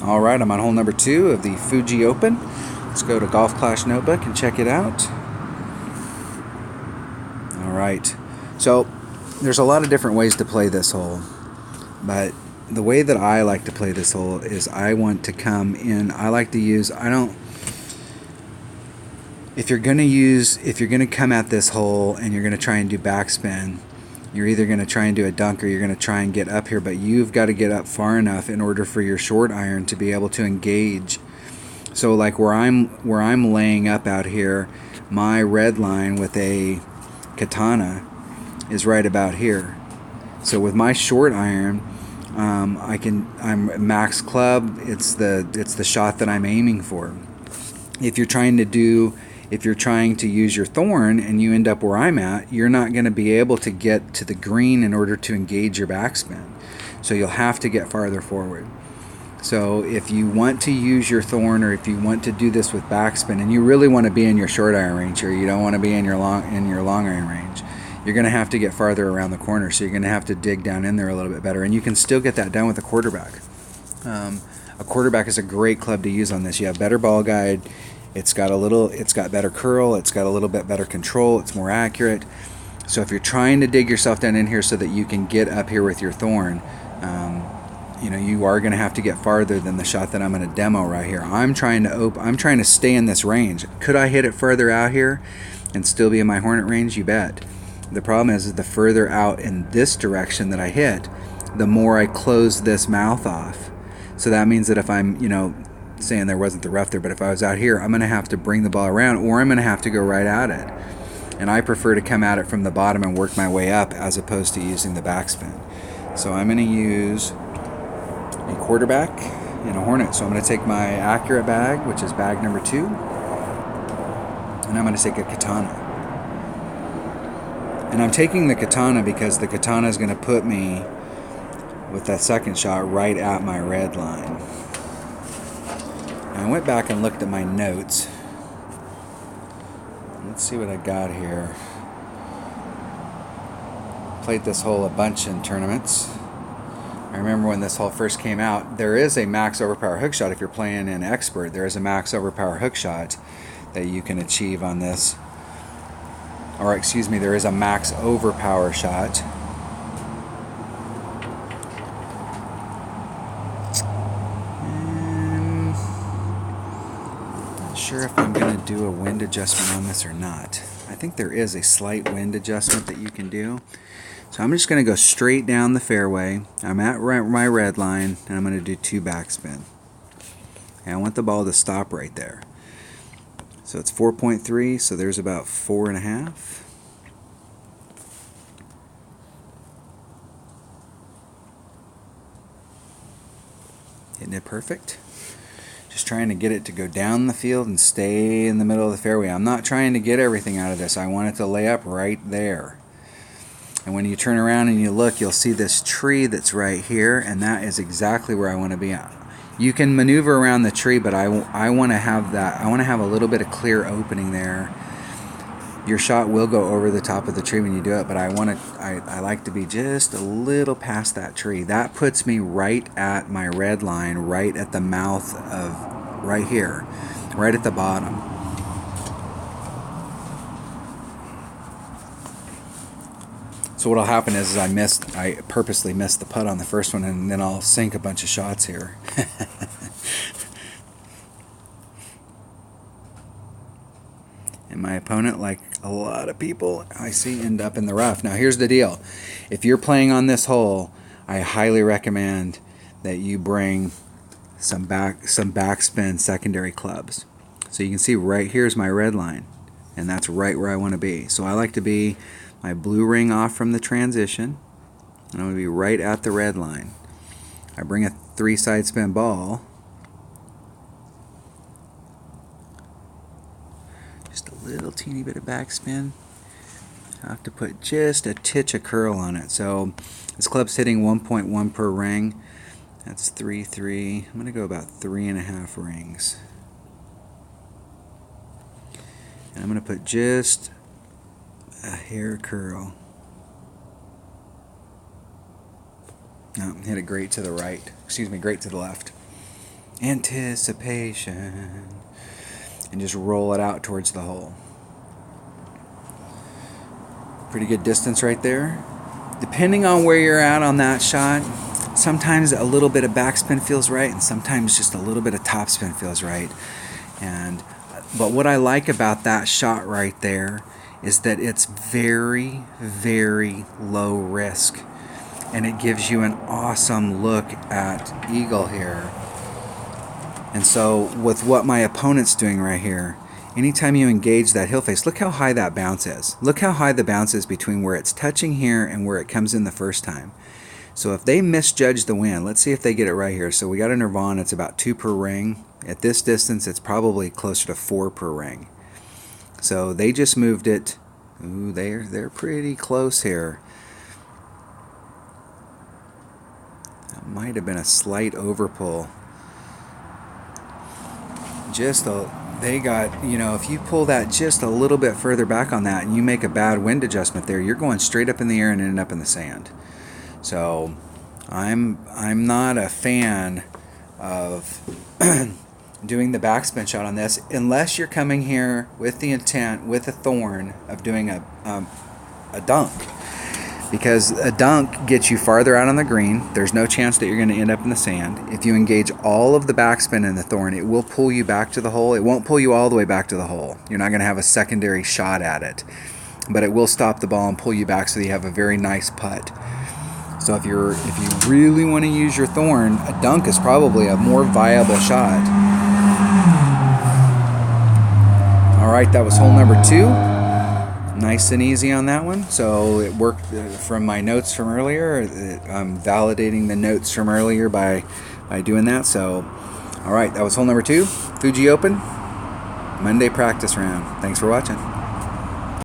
Alright, I'm on hole number 2 of the Fuji Open. Let's go to Golf Clash Notebook and check it out. Alright, so there's a lot of different ways to play this hole, but the way that I like to play this hole is I want to come in, I like to use, if you're going to come at this hole and you're going to try and do backspin, you're either going to try and do a dunk or you're going to try and get up here, but you've got to get up far enough in order for your short iron to be able to engage. So like where I'm laying up out here, my red line with a katana is right about here. So with my short iron, I'm max club. It's the shot that I'm aiming for. If you're trying to use your thorn and you end up where I'm at, you're not going to be able to get to the green in order to engage your backspin. So you'll have to get farther forward. So if you want to use your thorn, or if you want to do this with backspin, and you really want to be in your short iron range, or you don't want to be in your long iron range, you're going to have to get farther around the corner. So you're going to have to dig down in there a little bit better, and you can still get that done with a quarterback. A quarterback is a great club to use on this. You have better ball guide. It's got better curl. It's got a little bit better control. It's more accurate. So if you're trying to dig yourself down in here so that you can get up here with your thorn, you are going to have to get farther than the shot that I'm going to demo right here. I'm trying to stay in this range. Could I hit it further out here and still be in my hornet range? You bet. The problem is the further out in this direction that I hit, the more I close this mouth off. So that means that if I'm, saying there wasn't the rough there, but if I was out here, I'm going to have to bring the ball around, or I'm going to have to go right at it. And I prefer to come at it from the bottom and work my way up as opposed to using the backspin. So I'm going to use a quarterback and a hornet. So I'm going to take my accurate bag, which is bag number 2, and I'm going to take a katana. And I'm taking the katana because the katana is going to put me with that second shot right at my red line. I went back and looked at my notes. Let's see what I got here. Played this hole a bunch in tournaments. I remember when this hole first came out, there is a max overpower hook shot. If you're playing in expert, there is a max overpower hook shot that you can achieve on this. Or excuse me, there is a max overpower shot. Sure if I'm going to do a wind adjustment on this or not. I think there is a slight wind adjustment that you can do. So I'm just going to go straight down the fairway. I'm at my red line, and I'm going to do 2 backspin. And I want the ball to stop right there. So it's 4.3, so there's about 4.5. Hitting it perfect. Just trying to get it to go down the field and stay in the middle of the fairway. I'm not trying to get everything out of this. I want it to lay up right there. And when you turn around and you look, you'll see this tree that's right here, and that is exactly where I want to be at. You can maneuver around the tree, but I want to have that. I want to have a little bit of clear opening there. Your shot will go over the top of the tree when you do it, but I like to be just a little past that tree. That puts me right at my red line, right at the mouth of, right here, right at the bottom. So what'll happen is I purposely missed the putt on the first one, and then I'll sink a bunch of shots here. And my opponent, like a lot of people I see, end up in the rough. Now here's the deal. If you're playing on this hole, I highly recommend that you bring some backspin secondary clubs. So you can see right here's my red line, and that's right where I want to be. So I like to be my blue ring off from the transition, and I'm going to be right at the red line. I bring a 3 side spin ball. Just a little teeny bit of backspin. I have to put just a titch of curl on it. So this club's hitting 1.1 per ring. That's 3. I'm going to go about 3.5 rings. And I'm going to put just a hair curl. No, hit it great to the right. Excuse me, great to the left. Anticipation. And just roll it out towards the hole. Pretty good distance right there. Depending on where you're at on that shot, sometimes a little bit of backspin feels right, and sometimes just a little bit of topspin feels right. But what I like about that shot right there is that it's very, very low risk, and it gives you an awesome look at eagle here. And so with what my opponent's doing right here, anytime you engage that hill face, look how high that bounce is. Look how high the bounce is between where it's touching here and where it comes in the first time. So if they misjudge the wind, let's see if they get it right here. So we got a Nirvana, it's about 2 per ring. At this distance, it's probably closer to 4 per ring. So they just moved it. Ooh, they're pretty close here. That might have been a slight overpull. They got, if you pull that just a little bit further back on that and you make a bad wind adjustment there, you're going straight up in the air and ending up in the sand. So I'm not a fan of doing the backspin shot on this unless you're coming here with the intent, with a thorn, of doing a dunk. Because a dunk gets you farther out on the green. There's no chance that you're going to end up in the sand. If you engage all of the backspin in the thorn, it will pull you back to the hole. It won't pull you all the way back to the hole. You're not going to have a secondary shot at it. But it will stop the ball and pull you back so that you have a very nice putt. So if you really want to use your thorn, a dunk is probably a more viable shot. All right, that was hole number 2. Nice and easy on that one. So it worked from my notes from earlier. I'm validating the notes from earlier by doing that. So, all right, that was hole number 2. Fuji Open, Monday practice round. Thanks for watching.